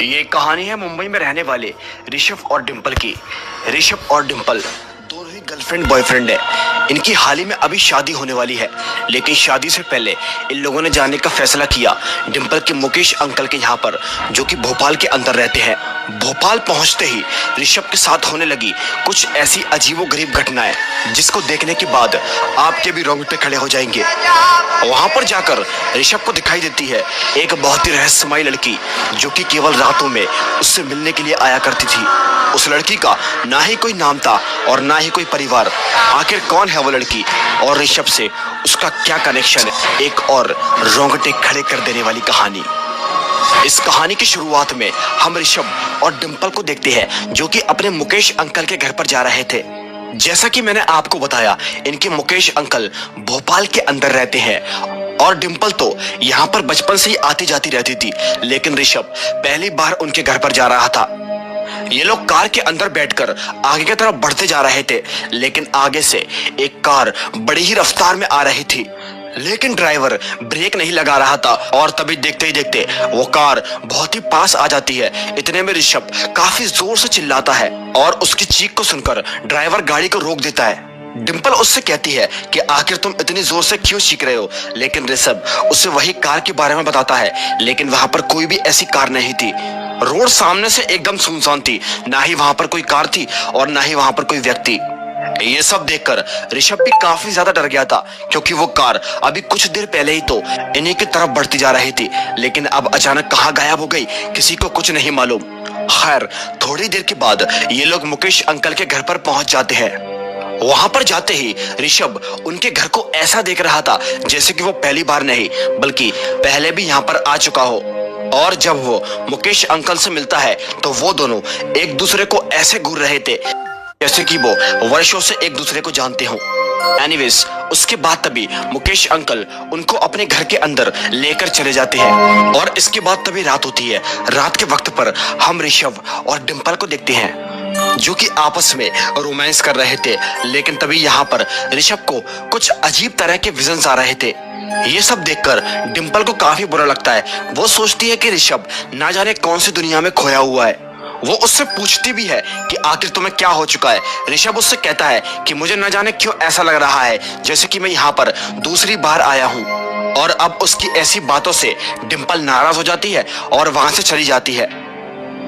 ये कहानी है मुंबई में रहने वाले ऋषभ और डिंपल की। ऋषभ और डिंपल दोनों ही गर्लफ्रेंड बॉयफ्रेंड है। इनकी हाल ही में अभी शादी होने वाली है, लेकिन शादी से पहले इन लोगों ने जाने का फैसला किया डिंपल के मुकेश अंकल के यहाँ पर, जो कि भोपाल के अंदर रहते हैं। भोपाल पहुंचते ही ऋषभ के साथ होने लगी कुछ ऐसी अजीबोगरीब घटनाएं जिसको देखने के बाद आपके भी रोंगटे खड़े हो जाएंगे। वहां पर जाकर ऋषभ को दिखाई देती है एक बहुत ही रहस्यमयी लड़की, जो कि केवल रातों में उससे मिलने के लिए आया करती थी। उस लड़की का ना ही कोई नाम था और ना ही कोई परिवार। आखिर कौन है वो लड़की और ऋषभ से उसका क्या कनेक्शन है? एक और रोंगटे खड़े कर देने वाली कहानी। इस कहानी की शुरुआत में हम ऋषभ और डिंपल को देखते हैं, जो कि अपने मुकेश अंकल के घर पर जा रहे थे। जैसा कि मैंने आपको बताया, इनके मुकेश अंकल भोपाल के अंदर रहते हैं और डिंपल तो यहाँ पर बचपन से ही आती जाती रहती थी, लेकिन ऋषभ पहली बार उनके घर पर जा रहा था। ये लोग कार के अंदर बैठकर आगे की तरफ बढ़ते जा रहे थे, लेकिन आगे से एक कार बड़ी ही रफ्तार में आ रही थी, लेकिन ड्राइवर ब्रेक नहीं लगा रहा था। और तभी देखते ही देखते वो कार बहुत ही पास आ जाती है। इतने में ऋषभ काफी जोर से चिल्लाता है और उसकी चीख को सुनकर ड्राइवर गाड़ी को रोक देता है। डिंपल उससे कहती है कि आखिर तुम इतनी जोर से क्यों चीख रहे हो, लेकिन ऋषभ उससे वही कार के बारे में बताता है, लेकिन वहां पर कोई भी ऐसी कार नहीं थी। रोड सामने से एकदम सुनसान थी, ना ही वहां पर कोई कार थी और ना ही वहां पर कोई व्यक्ति। ये सब देखकर ऋषभ भी काफी ज्यादा डर गया था, क्योंकि वो कार अभी कुछ देर पहले ही तो इन्हीं की तरफ बढ़ती जा रही थी, लेकिन अब अचानक कहां गायब हो गई किसी को कुछ नहीं मालूम। खैर, थोड़ी देर के बाद ये लोग मुकेश अंकल के घर पर पहुंच जाते हैं। वहां पर जाते ही ऋषभ उनके घर को ऐसा देख रहा था जैसे कि वो पहली बार नहीं बल्कि पहले भी यहाँ पर आ चुका हो। और जब वो मुकेश अंकल से मिलता है तो वो दोनों एक दूसरे को ऐसे घूर रहे थे जैसे कि वो वर्षों से एक दूसरे को जानते हो। एनीवेज, उसके बाद तभी मुकेश अंकल उनको अपने घर के अंदर लेकर चले जाते हैं और इसके बाद तभी रात होती है। रात के वक्त पर हम ऋषभ और डिंपल को देखते हैं, जो कि आपस में रोमांस कर रहे थे, लेकिन तभी यहाँ पर ऋषभ को कुछ अजीब तरह के विजन्स आ रहे थे। ये सब देखकर डिंपल को काफी बुरा लगता है। वो सोचती है कि ऋषभ ना जाने कौन सी दुनिया में खोया हुआ है। वो उससे पूछती भी है कि आखिर तुम्हें क्या हो चुका है। ऋषभ उससे कहता है कि मुझे न जाने क्यों ऐसा लग रहा है जैसे कि मैं यहाँ पर दूसरी बार आया हूँ। और अब उसकी ऐसी बातों से डिंपल नाराज हो जाती है और वहां से चली जाती है।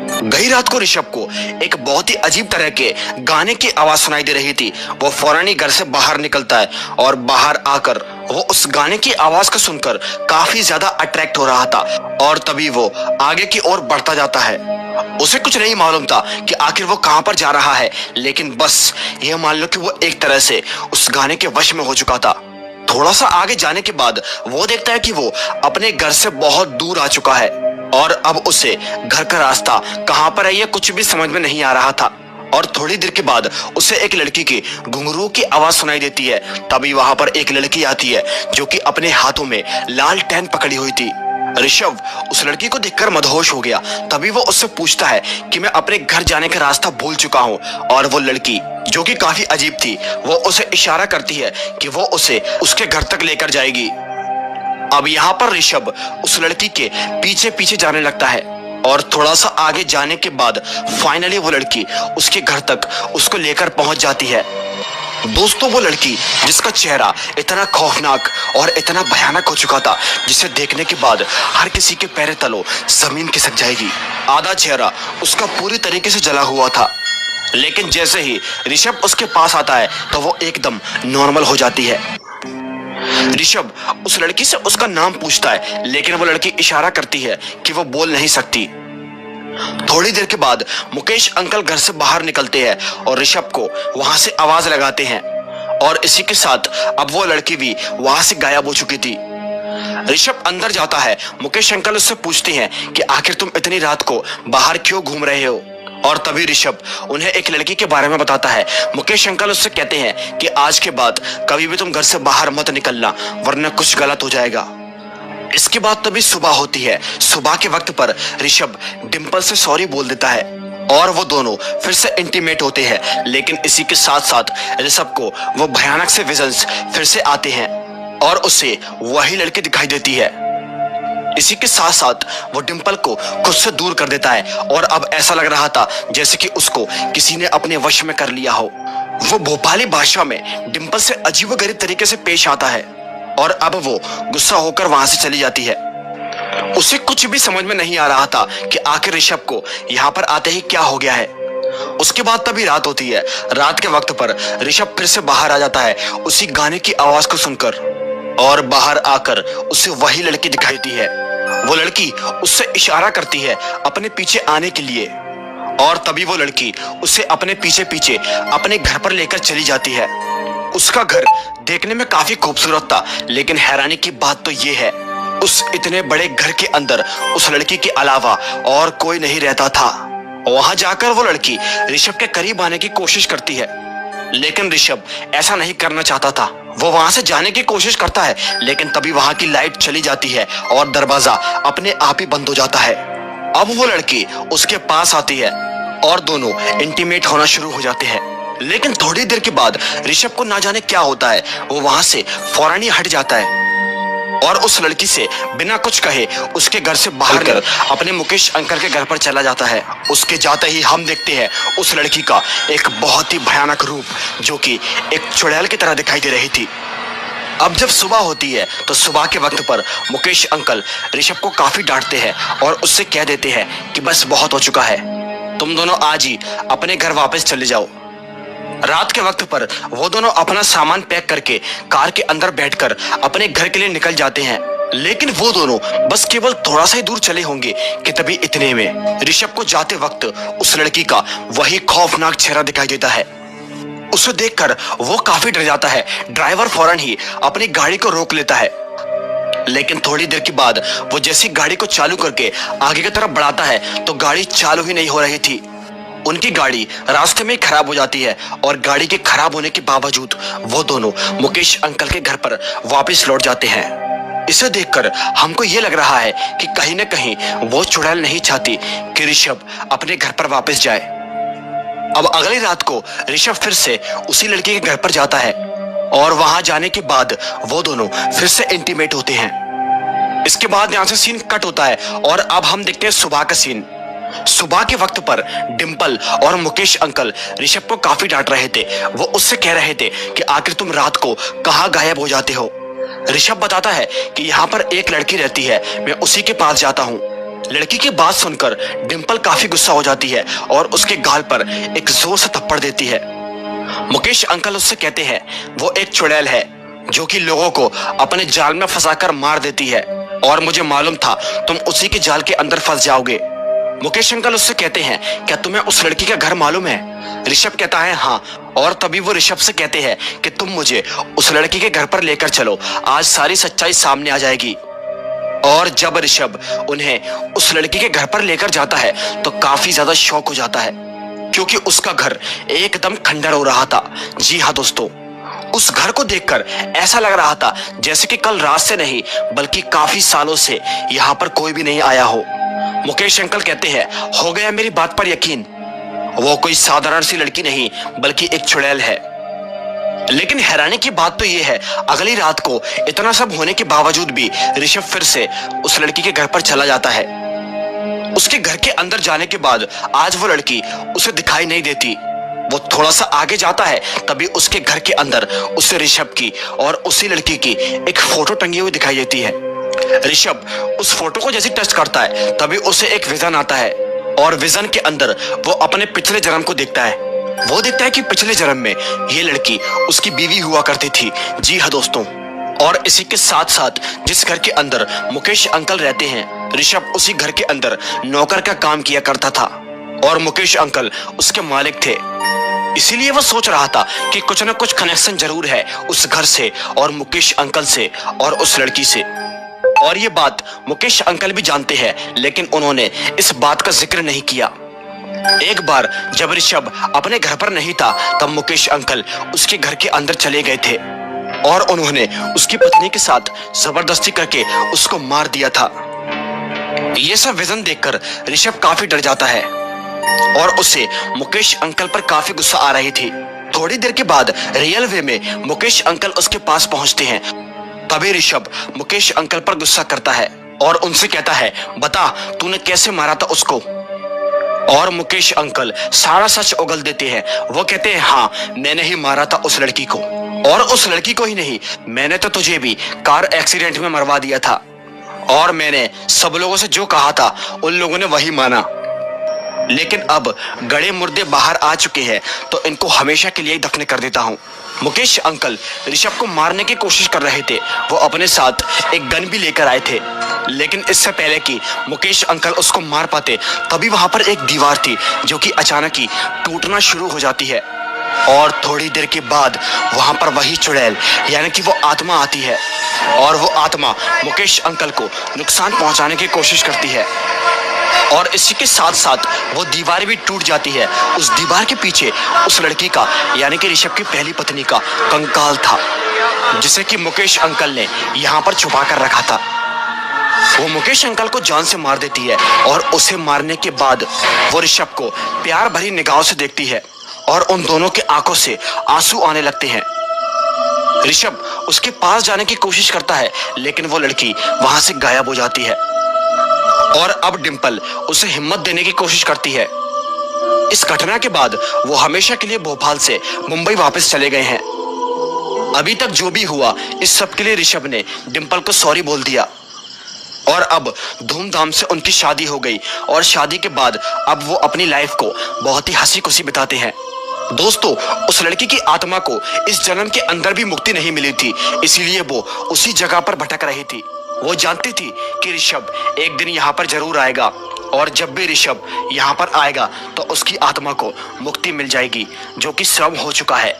गई रात को ऋषभ को एक बहुत ही अजीब तरह के गाने की आवाज सुनाई दे रही थी। वो फौरन ही घर से बाहर निकलता है और बाहर आकर वो उस गाने की आवाज को सुनकर काफी ज्यादा अट्रैक्ट हो रहा था और तभी वो आगे की ओर बढ़ता जाता है। उसे कुछ नहीं मालूम था कि आखिर वो कहां पर जा रहा है, लेकिन बस ये मान लो कि वो एक तरह से उस गाने के वश में हो चुका था। थोड़ा सा आगे जाने के बाद वो देखता है कि वो अपने घर से बहुत दूर आ चुका है और अब उसे घर का रास्ता कहां पर है ये कुछ भी समझ में नहीं आ रहा था। और थोड़ी देर के बाद उसे एक लड़की की घुंघरू की आवाज सुनाई देती है। तभी वहां पर एक लड़की आती है, जो कि अपने हाथों में लाल टेन पकड़ी हुई थी। ऋषभ उस लड़की को देखकर मदहोश हो गया। तभी वो उससे पूछता है कि मैं अपने घर जाने का रास्ता भूल चुका हूँ। और वो लड़की, जो कि काफी अजीब थी, वो उसे इशारा करती है कि वो उसे उसके घर तक लेकर जाएगी। अब यहाँ पर ऋषभ उस लड़की के पीछे पीछे जाने लगता है और थोड़ा सा आगे जाने के बाद फाइनली वो लड़की उसके घर तक उसको लेकर पहुंच जाती है। दोस्तों, वो लड़की जिसका चेहरा इतना खौफनाक और इतना भयानक हो चुका था, जिसे देखने के बाद हर किसी के पैर तलों जमीन खिसक जाएगी। आधा चेहरा उसका पूरी तरीके से जला हुआ था, लेकिन जैसे ही ऋषभ उसके पास आता है तो वो एकदम नॉर्मल हो जाती है। ऋषभ उस लड़की से उसका नाम पूछता है, लेकिन वो लड़की इशारा करती है कि वो बोल नहीं सकती। थोड़ी देर के बाद मुकेश अंकल घर से बाहर निकलते हैं और ऋषभ को वहां से आवाज लगाते हैं और इसी के साथ अब वो लड़की भी वहां से गायब हो चुकी थी। ऋषभ अंदर जाता है। मुकेश अंकल उससे पूछते हैं कि आखिर तुम इतनी रात को बाहर क्यों घूम रहे हो। और तभी ऋषभ उन्हें एक लड़की के बारे में बताता है। मुकेश अंकल उससे कहते हैं कि आज के बाद कभी भी तुम घर से बाहर मत निकलना, वरना कुछ गलत हो जाएगा। इसके बाद तभी सुबह होती है। सुबह के वक्त पर ऋषभ डिंपल से सॉरी बोल देता है और वो दोनों फिर से इंटीमेट होते हैं, लेकिन इसी के साथ साथ ऋषभ को वो भयानक से विजन्स फिर से आते हैं और उसे वही लड़की दिखाई देती है। इसी के साथ साथ वो डिंपल को खुद से दूर कर देता है और अब ऐसा लग रहा था जैसे कि उसको किसी ने अपने वश में कर लिया हो। वो भोपाली भाषा में डिंपल से अजीबोगरीब तरीके से पेश आता है और अब वो गुस्सा होकर वहां से चली जाती है। उसे कुछ भी समझ में नहीं आ रहा था कि आखिर ऋषभ को यहाँ पर आते ही क्या हो गया है। उसके बाद तभी रात होती है। रात के वक्त पर ऋषभ फिर से बाहर आ जाता है उसी गाने की आवाज को सुनकर, और बाहर आकर उसे वही लड़की दिखाई देती है। वो लड़की उससे इशारा करती है अपने पीछे आने के लिए, और तभी वो लड़की उसे अपने पीछे पीछे अपने घर पर लेकर चली जाती है। उसका घर देखने में काफी खूबसूरत था, लेकिन हैरानी की बात तो ये है उस इतने बड़े घर के अंदर उस लड़की के अलावा और कोई नहीं रहता था। वहां जाकर वो लड़की ऋषभ के करीब आने की कोशिश करती है, लेकिन ऋषभ ऐसा नहीं करना चाहता था। वो वहां से जाने की कोशिश करता है, लेकिन तभी वहां की लाइट चली जाती है और दरवाजा अपने आप ही बंद हो जाता है। अब वो लड़की उसके पास आती है और दोनों इंटीमेट होना शुरू हो जाते हैं। लेकिन थोड़ी देर के बाद ऋषभ को ना जाने क्या होता है, वो वहां से फौरन ही हट जाता है और उस लड़की से बिना कुछ कहे उसके घर से बाहर कर अपने मुकेश अंकल के घर पर चला जाता है। उसके जाते ही हम देखते हैं उस लड़की का एक बहुत ही भयानक रूप, जो कि एक चुड़ैल की तरह दिखाई दे रही थी। अब जब सुबह होती है तो सुबह के वक्त पर मुकेश अंकल ऋषभ को काफी डांटते हैं और उससे कह देते हैं कि बस बहुत हो चुका है, तुम दोनों आज ही अपने घर वापस चले जाओ। रात के वक्त पर वो दोनों अपना सामान पैक करके कार के अंदर बैठकर अपने घर के लिए निकल जाते हैं। लेकिन वो दोनों बस केवल थोड़ा सा ही दूर चले होंगे कि तभी इतने में ऋषभ को जाते वक्त उस लड़की का वही खौफनाक चेहरा दिखाई देता है। उसे देखकर वो काफी डर जाता है। ड्राइवर फौरन ही अपनी गाड़ी को रोक लेता है, लेकिन थोड़ी देर के बाद वो जैसी गाड़ी को चालू करके आगे की तरफ बढ़ाता है तो गाड़ी चालू ही नहीं हो रही थी। उनकी गाड़ी रास्ते में खराब हो जाती है और गाड़ी के खराब होने के बावजूद वो दोनों मुकेश अंकल के घर पर वापस लौट जाते हैं। इसे देखकर हमको ये लग रहा है कि कहीं न कहीं वो चुड़ैल नहीं चाहती कि ऋषभ अपने घर पर वापस जाए। अब अगली रात को ऋषभ फिर से उसी लड़की के घर पर जाता है और वहां जाने के बाद वो दोनों फिर से इंटीमेट होते हैं। इसके बाद यहाँ से सीन कट होता है और अब हम देखते हैं सुबह का सीन। सुबह के वक्त पर डिंपल और मुकेश अंकल ऋषभ को काफी डांट रहे थे। वो उससे कह रहे थे कि आखिर तुम रात को कहाँ गायब हो जाते हो। ऋषभ बताता है कि यहाँ पर एक लड़की रहती है, मैं उसी के पास जाता हूँ। लड़की की बात सुनकर डिंपल काफी गुस्सा हो जाती है और उसके गाल पर एक जोर से थप्पड़ देती है। मुकेश अंकल उससे कहते हैं वो एक चुड़ैल है जो कि लोगों को अपने जाल में फंसाकर मार देती है, और मुझे मालूम था तुम उसी के जाल के अंदर फंस जाओगे। मुकेश अंकल उससे कहते हैं क्या तुम्हें उस लड़की का घर मालूम है? ऋषभ कहता है हाँ, और तभी वो ऋषभ से कहते हैं कि तुम मुझे उस लड़की के घर पर लेकर चलो, आज सारी सच्चाई सामने आ जाएगी। और जब ऋषभ उन्हें उस लड़की के घर पर लेकर जाता है तो काफी ज्यादा शौक हो जाता है, क्योंकि उसका घर एकदम खंडर हो रहा था। जी हाँ दोस्तों, उस घर को देखकर ऐसा लग रहा था जैसे कि कल रात से नहीं बल्कि काफी सालों से यहाँ पर कोई भी नहीं आया हो। मुकेश अंकल कहते हैं हो गया मेरी बात पर यकीन, वो कोई साधारण सी लड़की नहीं बल्कि एक चुड़ैल है। लेकिन हैरानी की बात तो ये है, अगली रात को इतना सब होने के बावजूद भी ऋषभ फिर से उस लड़की के घर पर चला जाता है। उसके घर के अंदर जाने के बाद आज वो लड़की उसे दिखाई नहीं देती। वो थोड़ा सा आगे जाता है, तभी उसके घर के अंदर उसे ऋषभ की और उसी लड़की की एक फोटो टंगी हुई दिखाई देती है। ऋषभ उस फोटो को जैसे टच करता है तभी उसे एक विजन आता है, और विजन के अंदर वो अपने पिछले जन्म को देखता है। वो देखता है कि पिछले जन्म में ये लड़की उसकी बीवी हुआ करती थी। जी हाँ दोस्तों, और इसी के साथ साथ जिस घर के अंदर मुकेश अंकल रहते हैं, ऋषभ उसी घर के अंदर नौकर का काम किया करता था और मुकेश अंकल उसके मालिक थे। इसीलिए वो सोच रहा था कि कुछ न कुछ कनेक्शन जरूर है उस घर से और मुकेश अंकल से और उस लड़की से। और ये बात मुकेश अंकल भी जानते हैं, लेकिन उन्होंने इस बात का जिक्र नहीं किया। एक बार जब ऋषभ अपने घर पर नहीं था तब मुकेश अंकल उसके घर के अंदर चले गए थे और उन्होंने उसकी पत्नी के साथ जबरदस्ती करके उसको मार दिया था। ये सब विजन देखकर ऋषभ काफी डर जाता है और उसे मुकेश अंकल पर काफी गुस्सा आ रही थी। थोड़ी देर के बाद रियल वे में मुकेश अंकल उसके पास पहुंचते हैं। तभी ऋषभ मुकेश अंकल पर गुस्सा करता है और उनसे कहता है, बता तूने कैसे मारा था उसको। और मुकेश अंकल सारा सच उगल देते हैं। वो कहते हैं, हाँ मैंने ही मारा था उस लड़की को, और उस लड़की को ही नहीं, मैंने तो तुझे भी कार एक्सीडेंट में मरवा दिया था। और मैंने सब लोगों से जो कहा था उन लोगों ने वही माना। लेकिन अब गड़े मुर्दे बाहर आ चुके हैं तो इनको हमेशा के लिए दफन कर देता हूँ। मुकेश अंकल ऋषभ को मारने की कोशिश कर रहे थे। वो अपने साथ एक गन भी लेकर आए थे, लेकिन इससे पहले कि मुकेश अंकल उसको मार पाते तभी वहां पर एक दीवार थी जो कि अचानक ही टूटना शुरू हो जाती है। और थोड़ी देर के बाद वहां पर वही चुड़ैल यानी कि वो आत्मा आती है, और वो आत्मा मुकेश अंकल को नुकसान पहुंचाने की कोशिश करती है। और इसी के साथ साथ वो दीवार भी टूट जाती है। उस दीवार के पीछे उस लड़की का यानी कि ऋषभ की पहली पत्नी का कंकाल था, जिसे कि मुकेश अंकल ने यहाँ पर छुपा कर रखा था। वो मुकेश अंकल को जान से मार देती है, और उसे मारने के बाद वो ऋषभ को प्यार भरी निगाहों से देखती है, और उन दोनों के आंखों से आंसू आने लगते हैं। ऋषभ उसके पास जाने की कोशिश करता है, लेकिन वो लड़की वहां से गायब हो जाती है। और अब डिंपल उसे हिम्मत देने की कोशिश करती है। इस घटना के बाद वो हमेशा के लिए भोपाल से मुंबई वापस चले गए हैं। अभी तक जो भी हुआ इस सब के लिए ऋषभ ने डिंपल को सॉरी बोल दिया, और अब धूमधाम से उनकी शादी हो गई। और शादी के बाद अब वो अपनी लाइफ को बहुत ही हंसी खुशी बिताते हैं। दोस्तों, उस लड़की की आत्मा को इस जन्म के अंदर भी मुक्ति नहीं मिली थी, इसीलिए वो उसी जगह पर भटक रही थी। वो जानती थी कि ऋषभ एक दिन यहाँ पर जरूर आएगा, और जब भी ऋषभ यहाँ पर आएगा तो उसकी आत्मा को मुक्ति मिल जाएगी, जो कि सब हो चुका है।